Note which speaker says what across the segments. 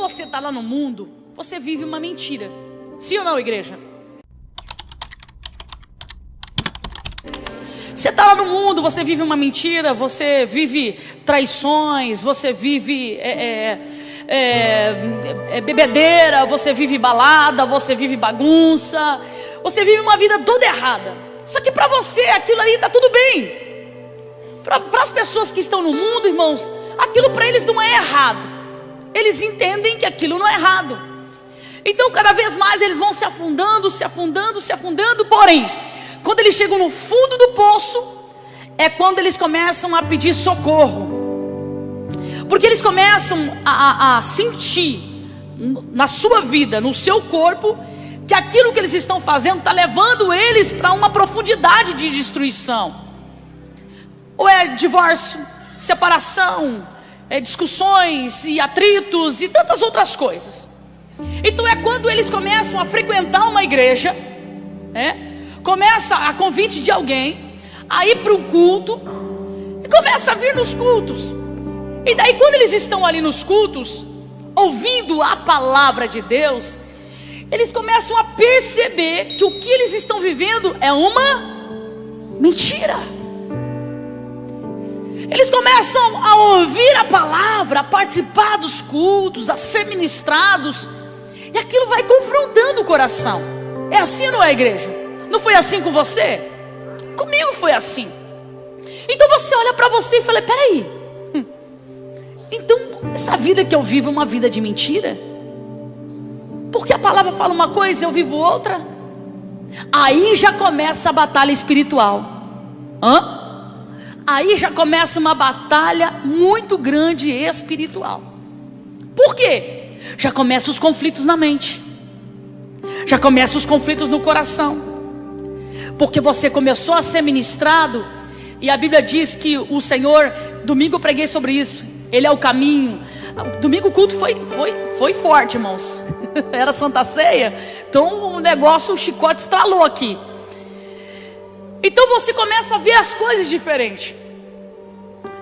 Speaker 1: você está lá no mundo, você vive uma mentira. Sim ou não, igreja? Você está lá no mundo, você vive uma mentira, você vive traições, você vive bebedeira, você vive balada, você vive bagunça, você vive uma vida toda errada. Só que para você aquilo ali está tudo bem. Para as pessoas que estão no mundo, irmãos, aquilo para eles não é errado. Eles entendem que aquilo não é errado. Então cada vez mais eles vão se afundando, se afundando, se afundando. Porém, quando eles chegam no fundo do poço, é quando eles começam a pedir socorro. Porque eles começam a sentir na sua vida, no seu corpo, que aquilo que eles estão fazendo está levando eles para uma profundidade de destruição. Ou é divórcio, separação, discussões e atritos e tantas outras coisas. Então é quando eles começam a frequentar uma igreja, começa a convite de alguém a ir para um culto e começa a vir nos cultos. E daí quando eles estão ali nos cultos, ouvindo a palavra de Deus, eles começam a perceber que o que eles estão vivendo é uma mentira. Eles começam a ouvir a palavra, a participar dos cultos, a ser ministrados, e aquilo vai confrontando o coração. É assim ou não é, igreja? Não foi assim com você? Comigo foi assim. Então você olha para você e fala: peraí, então essa vida que eu vivo é uma vida de mentira? Porque a palavra fala uma coisa e eu vivo outra? Aí já começa a batalha espiritual. Aí já começa uma batalha muito grande espiritual. Por quê? Já começam os conflitos na mente, já começam os conflitos no coração, porque você começou a ser ministrado. E a Bíblia diz que o Senhor, domingo eu preguei sobre isso, Ele é o caminho. Domingo o culto foi forte, irmãos. Era Santa Ceia, então o negócio, o chicote estralou aqui. Então você começa a ver as coisas diferentes.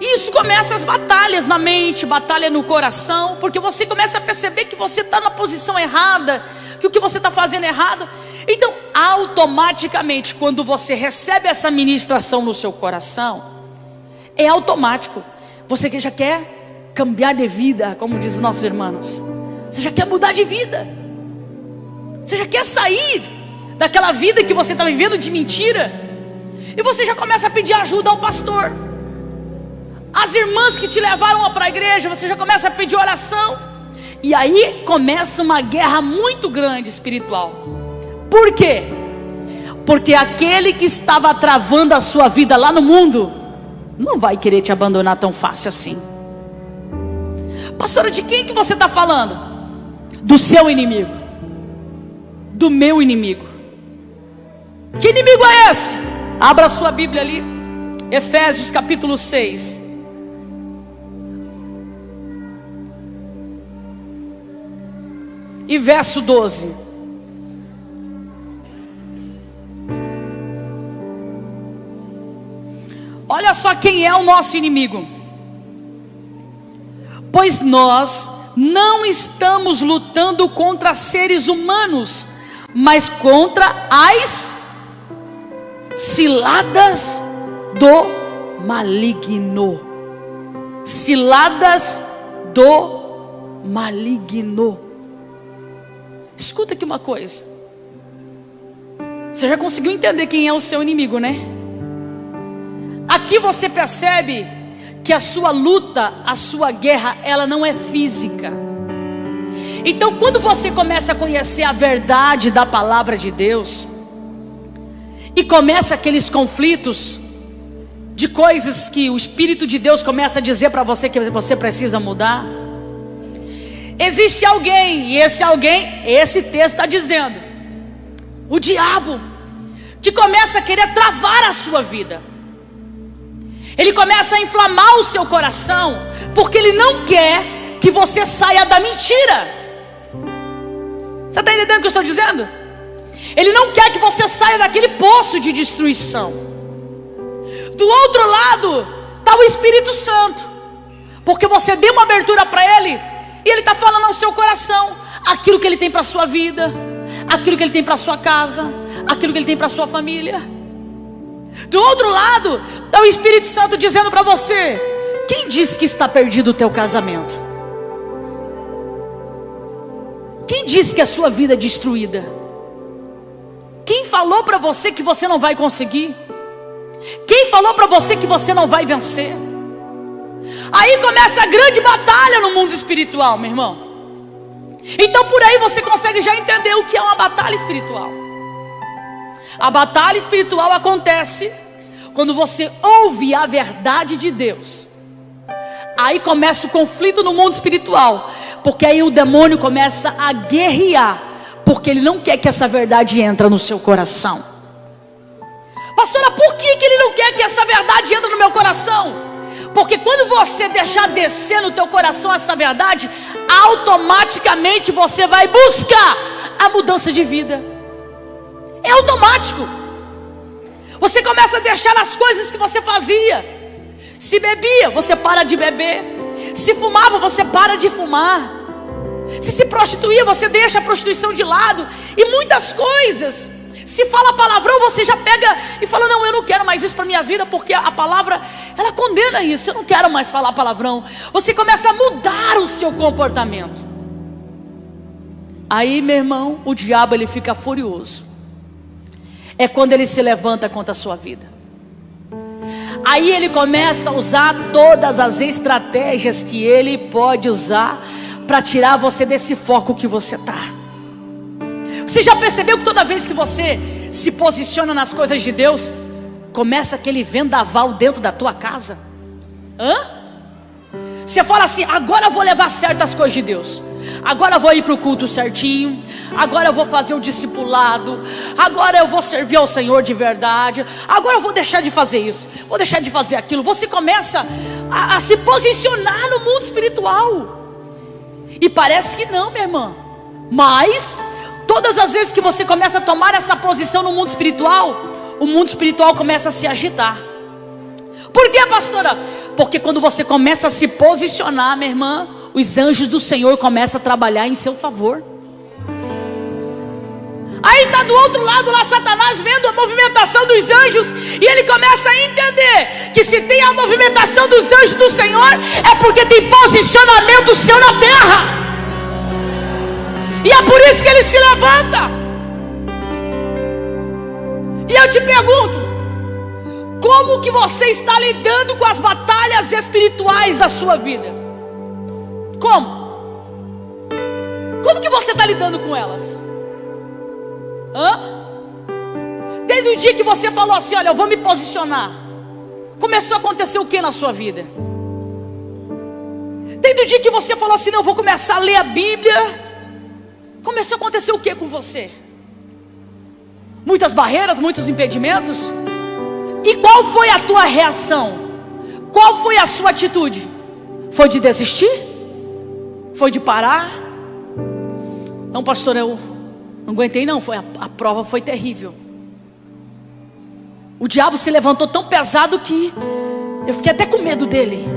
Speaker 1: Isso começa as batalhas na mente, batalha no coração, porque você começa a perceber que você está na posição errada, que o que você está fazendo é errado. Então automaticamente, quando você recebe essa ministração no seu coração, é automático. Você que já quer cambiar de vida, como diz os nossos irmãos. Você já quer mudar de vida. Você já quer sair daquela vida que você está vivendo de mentira. E você já começa a pedir ajuda ao pastor. As irmãs que te levaram para a igreja, você já começa a pedir oração. E aí começa uma guerra muito grande espiritual. Por quê? Porque aquele que estava travando a sua vida lá no mundo não vai querer te abandonar tão fácil assim. Pastora, de quem que você está falando? Do seu inimigo, do meu inimigo. Que inimigo é esse? Abra a sua Bíblia ali, Efésios capítulo 6. E verso 12. Olha só quem é o nosso inimigo. Pois nós não estamos lutando contra seres humanos, mas contra as ciladas do maligno. Ciladas do maligno. Escuta aqui uma coisa. Você já conseguiu entender quem é o seu inimigo, né? Aqui você percebe que a sua luta, a sua guerra, ela não é física. Então quando você começa a conhecer a verdade da palavra de Deus, e começa aqueles conflitos de coisas que o Espírito de Deus começa a dizer para você que você precisa mudar, existe alguém, e esse alguém, esse texto está dizendo, o diabo, que começa a querer travar a sua vida. Ele começa a inflamar o seu coração, porque ele não quer que você saia da mentira. Você está entendendo o que eu estou dizendo? Ele não quer que você saia daquele poço de destruição. Do outro lado está o Espírito Santo, porque você deu uma abertura para ele, e ele está falando no seu coração aquilo que Ele tem para a sua vida, aquilo que Ele tem para a sua casa, aquilo que Ele tem para a sua família. Do outro lado, está o Espírito Santo dizendo para você: quem disse que está perdido o teu casamento? Quem disse que a sua vida é destruída? Quem falou para você que você não vai conseguir? Quem falou para você que você não vai vencer? Aí começa a grande batalha no mundo espiritual, meu irmão. Então por aí você consegue já entender o que é uma batalha espiritual. A batalha espiritual acontece quando você ouve a verdade de Deus. Aí começa o conflito no mundo espiritual, porque aí o demônio começa a guerrear, porque ele não quer que essa verdade entre no seu coração. Pastora, por que ele não quer que essa verdade entre no meu coração? Porque quando você deixar descer no teu coração essa verdade, automaticamente você vai buscar a mudança de vida. É automático. Você começa a deixar as coisas que você fazia. Se bebia, você para de beber. Se fumava, você para de fumar. Se prostituía, você deixa a prostituição de lado. E muitas coisas. Se fala palavrão, você já pega e fala: não, eu não quero mais isso para minha vida, porque a palavra, ela condena isso. Eu não quero mais falar palavrão. Você começa a mudar o seu comportamento. Aí, meu irmão, o diabo ele fica furioso. É quando ele se levanta contra a sua vida. Aí ele começa a usar todas as estratégias que ele pode usar para tirar você desse foco que você está. Você já percebeu que toda vez que você se posiciona nas coisas de Deus, começa aquele vendaval dentro da tua casa? Você fala assim: agora eu vou levar certo as coisas de Deus. Agora eu vou ir para o culto certinho. Agora eu vou fazer o discipulado. Agora eu vou servir ao Senhor de verdade. Agora eu vou deixar de fazer isso, vou deixar de fazer aquilo. Você começa a se posicionar no mundo espiritual. E parece que não, minha irmã. Mas todas as vezes que você começa a tomar essa posição no mundo espiritual, o mundo espiritual começa a se agitar. Por quê, pastora? Porque quando você começa a se posicionar, minha irmã, os anjos do Senhor começam a trabalhar em seu favor. Aí está do outro lado lá Satanás vendo a movimentação dos anjos, e ele começa a entender que se tem a movimentação dos anjos do Senhor, é porque tem posicionamento seu na terra. E é por isso que ele se levanta. E eu te pergunto: como que você está lidando com as batalhas espirituais da sua vida? Como? Como que você está lidando com elas? Desde o dia que você falou assim: olha, eu vou me posicionar, começou a acontecer o que na sua vida? Desde o dia que você falou assim: não, eu vou começar a ler a Bíblia, começou a acontecer o que com você? Muitas barreiras, muitos impedimentos. E qual foi a tua reação? Qual foi a sua atitude? Foi de desistir? Foi de parar? Não, pastor, eu não aguentei não, a prova foi terrível. O diabo se levantou tão pesado que eu fiquei até com medo dele.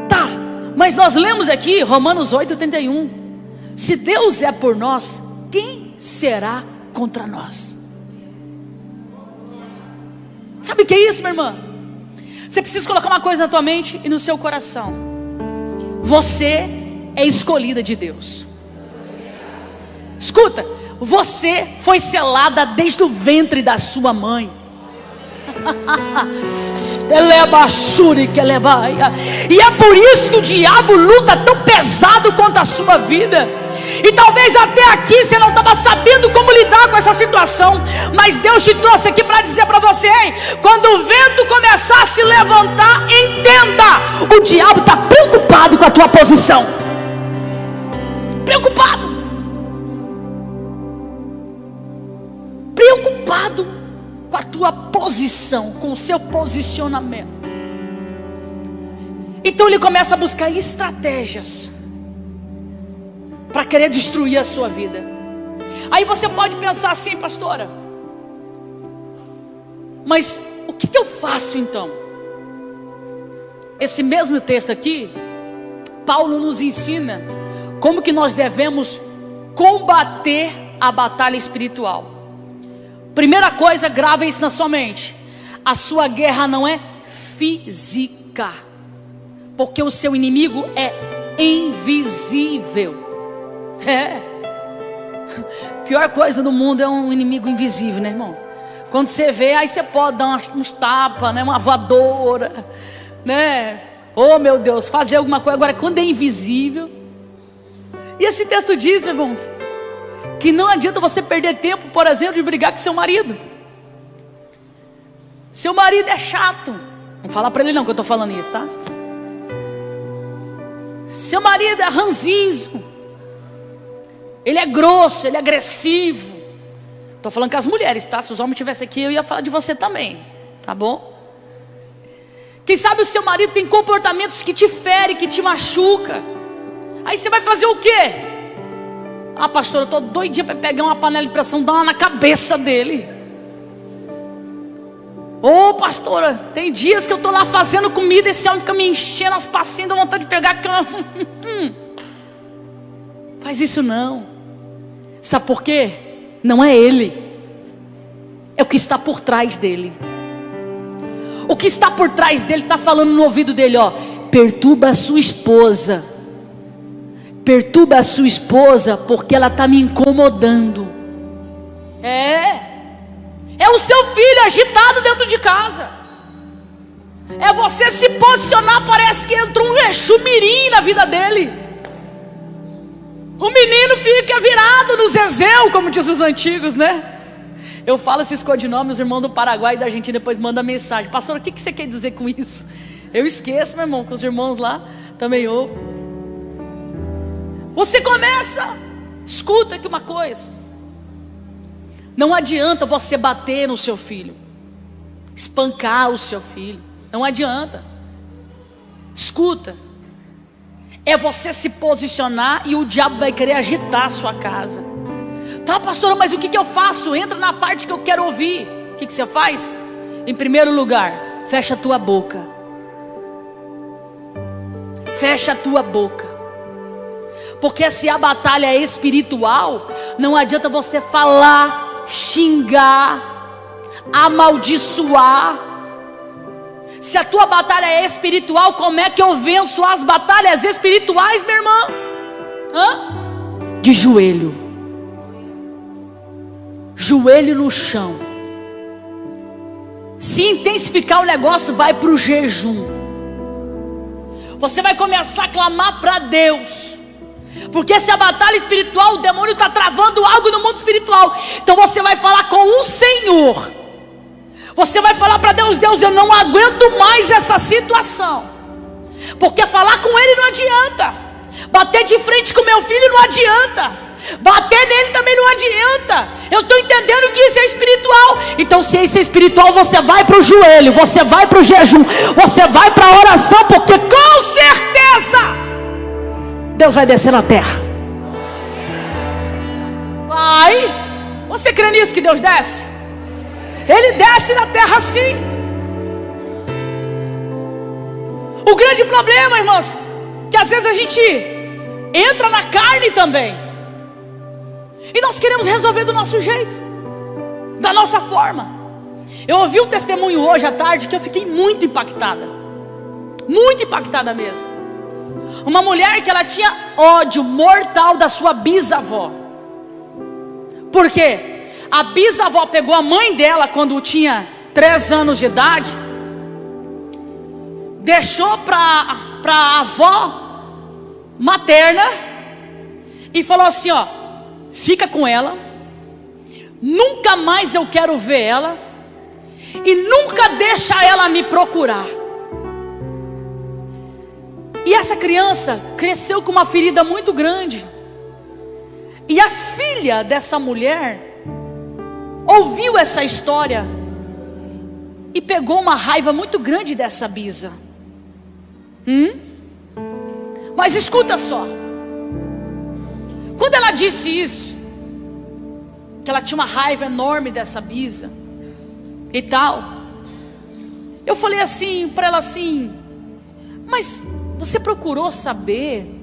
Speaker 1: Tá, mas nós lemos aqui Romanos 8:31. Se Deus é por nós, quem será contra nós? Sabe o que é isso, minha irmã? Você precisa colocar uma coisa na tua mente e no seu coração: você é escolhida de Deus. Escuta, você foi selada desde o ventre da sua mãe. E é por isso que o diabo luta tão pesado contra a sua vida. E talvez até aqui você não estava sabendo como lidar com essa situação, mas Deus te trouxe aqui para dizer para você: hein, quando o vento começar a se levantar, entenda, o diabo está preocupado com a tua posição. Preocupado com a tua posição, com o seu posicionamento. Então ele começa a buscar estratégias para querer destruir a sua vida. Aí você pode pensar assim: pastora, mas o que eu faço então? Esse mesmo texto aqui, Paulo nos ensina como que nós devemos combater a batalha espiritual. Primeira coisa, grava isso na sua mente: a sua guerra não é física, porque o seu inimigo é invisível. Pior coisa do mundo é um inimigo invisível, né, irmão? Quando você vê, aí você pode dar uns tapas, né, uma voadora, né? Oh meu Deus, fazer alguma coisa. Agora, quando é invisível. E esse texto diz, meu irmão, que não adianta você perder tempo, por exemplo, de brigar com seu marido. Seu marido é chato. Não fala para ele não que eu estou falando isso, tá? Seu marido é ranzinzo. Ele é grosso, ele é agressivo. Estou falando com as mulheres, tá? Se os homens estivessem aqui, eu ia falar de você também, tá bom? Quem sabe o seu marido tem comportamentos que te ferem, que te machuca. Aí você vai fazer o quê? Ah, pastor, eu estou doidinha para pegar uma panela de pressão e dar uma na cabeça dele. Ô, pastora, tem dias que eu estou lá fazendo comida, esse homem fica me enchendo as passinhas, dá vontade de pegar aquela... Faz isso não. Sabe por quê? Não é ele, é o que está por trás dele. O que está por trás dele está falando no ouvido dele, ó: perturba a sua esposa. Perturba a sua esposa porque ela está me incomodando. É o seu filho agitado dentro de casa. É você se posicionar, parece que entrou um Exu Mirim na vida dele. O menino fica virado no zezéu, como diz os antigos, né? Eu falo esses codinomes, os irmãos do Paraguai e da Argentina depois mandam mensagem: pastor, o que você quer dizer com isso? Eu esqueço, meu irmão, que os irmãos lá também ouvem. Você começa, escuta aqui uma coisa: não adianta você bater no seu filho, espancar o seu filho, não adianta. Escuta, é você se posicionar e o diabo vai querer agitar a sua casa. Tá, pastora, mas o que eu faço? Entra na parte que eu quero ouvir. O que você faz? Em primeiro lugar, fecha a tua boca. Fecha a tua boca. Porque se a batalha é espiritual, não adianta você falar, xingar, amaldiçoar. Se a tua batalha é espiritual, como é que eu venço as batalhas espirituais, minha irmã? De joelho. Joelho no chão. Se intensificar o negócio, vai para o jejum. Você vai começar a clamar para Deus. Porque se a batalha espiritual, o demônio está travando algo no mundo espiritual. Então você vai falar com o Senhor. Você vai falar para Deus: Deus, eu não aguento mais essa situação. Porque falar com Ele não adianta. Bater de frente com meu filho não adianta. Bater nele também não adianta. Eu estou entendendo que isso é espiritual. Então se isso é espiritual, você vai para o joelho, você vai para o jejum, você vai para a oração. Porque com certeza Deus vai descer na terra. Vai. Você crê nisso, que Deus desce? Ele desce na terra sim. O grande problema, irmãos, que às vezes a gente entra na carne também, e nós queremos resolver do nosso jeito, da nossa forma. Eu ouvi um testemunho hoje à tarde que eu fiquei muito impactada. Muito impactada mesmo. Uma mulher que ela tinha ódio mortal da sua bisavó. Por quê? A bisavó pegou a mãe dela quando tinha 3 anos de idade, deixou para a avó materna e falou assim: ó, fica com ela, nunca mais eu quero ver ela, e nunca deixa ela me procurar. E essa criança cresceu com uma ferida muito grande. E a filha dessa mulher ouviu essa história e pegou uma raiva muito grande dessa bisa. Mas escuta só. Quando ela disse isso, que ela tinha uma raiva enorme dessa bisa e tal, eu falei assim para ela assim: mas você procurou saber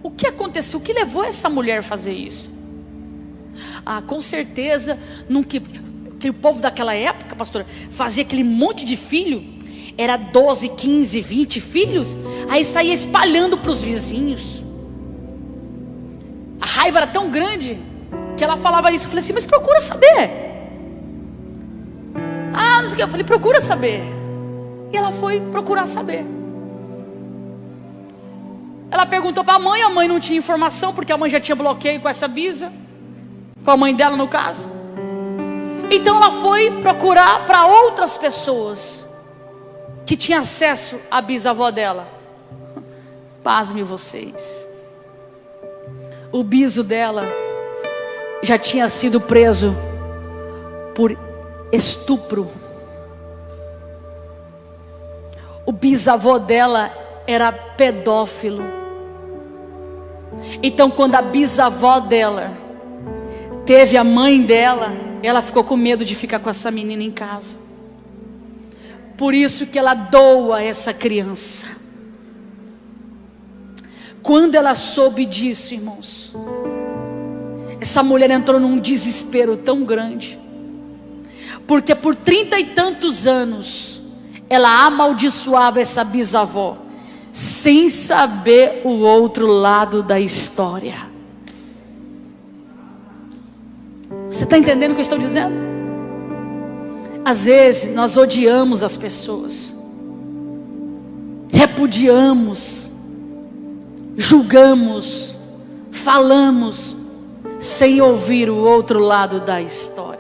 Speaker 1: O que aconteceu? O que levou essa mulher a fazer isso? Com certeza, aquele povo daquela época, pastora, fazia aquele monte de filho. Era 12, 15, 20 filhos. Aí saía espalhando para os vizinhos. A raiva era tão grande que ela falava isso. Eu falei assim, mas procura saber. Não sei o que. Eu falei, procura saber. E ela foi procurar saber. Ela perguntou para a mãe não tinha informação, porque a mãe já tinha bloqueio com essa bisa, com a mãe dela no caso. Então ela foi procurar para outras pessoas que tinham acesso à bisavó dela. Pasme vocês, o biso dela já tinha sido preso por estupro. O bisavô dela era pedófilo. Então quando a bisavó dela teve a mãe dela, ela ficou com medo de ficar com essa menina em casa. Por isso que ela doa essa criança. Quando ela soube disso, irmãos, essa mulher entrou num desespero tão grande, porque por 30 e tantos anos ela amaldiçoava essa bisavó, sem saber o outro lado da história. Você está entendendo o que eu estou dizendo? Às vezes nós odiamos as pessoas, repudiamos, julgamos, falamos, sem ouvir o outro lado da história.